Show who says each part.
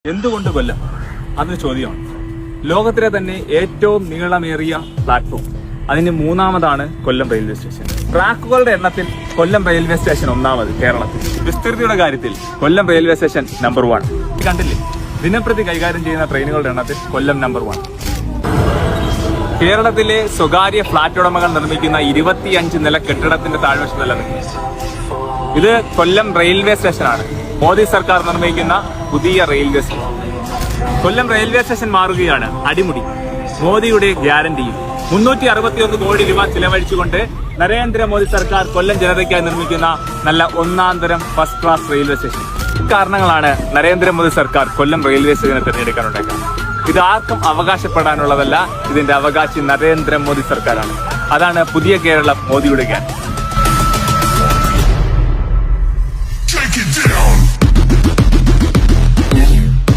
Speaker 1: എന്തുകൊണ്ട് കൊല്ലം? അതൊരു ചോദ്യമാണ്. ലോകത്തിലെ തന്നെ ഏറ്റവും നീളമേറിയ പ്ലാറ്റ്ഫോം, അതിന് മൂന്നാമതാണ് കൊല്ലം റെയിൽവേ സ്റ്റേഷൻ. ട്രാക്കുകളുടെ എണ്ണത്തിൽ കൊല്ലം റെയിൽവേ സ്റ്റേഷൻ ഒന്നാമത് കേരളത്തിൽ. വിസ്തൃതിയുടെ കാര്യത്തിൽ കൊല്ലം റെയിൽവേ സ്റ്റേഷൻ നമ്പർ 1. കണ്ടില്ലേ, ദിനംപ്രതി കൈകാര്യം ചെയ്യുന്ന ട്രെയിനുകളുടെ എണ്ണത്തിൽ കൊല്ലം നമ്പർ 1. കേരളത്തിലെ സ്വകാര്യ ഫ്ളാറ്റ് ഉടമകൾ നിർമ്മിക്കുന്ന 25 നില കെട്ടിടത്തിന്റെ താഴ്വശത്തല്ല നിൽക്കുന്നത്. ഇത് കൊല്ലം റെയിൽവേ സ്റ്റേഷനാണ്. മോദി സർക്കാർ നിർമ്മിക്കുന്ന പുതിയ റെയിൽവേ സ്റ്റേഷൻ. കൊല്ലം റെയിൽവേ സ്റ്റേഷൻ മാറുകയാണ് അടിമുടി. മോദിയുടെ ഗ്യാരണ്ടിയും 361 കോടി രൂപ ചിലവഴിച്ചുകൊണ്ട് നരേന്ദ്രമോദി സർക്കാർ കൊല്ലം ജനതയ്ക്കായി നിർമ്മിക്കുന്ന നല്ല ഒന്നാന്തരം ഫസ്റ്റ് ക്ലാസ് റെയിൽവേ സ്റ്റേഷൻ. കാരണങ്ങളാണ് നരേന്ദ്രമോദി സർക്കാർ കൊല്ലം റെയിൽവേ സ്റ്റേഷനെ തിരഞ്ഞെടുക്കാനുണ്ടായത്. ഇത് ആർക്കും അവകാശപ്പെടാനുള്ളതല്ല. ഇതിന്റെ അവകാശി നരേന്ദ്രമോദി സർക്കാരാണ്. അതാണ് പുതിയ കേരളം, മോദിയുടെ ഗ്യാരണ്ടി.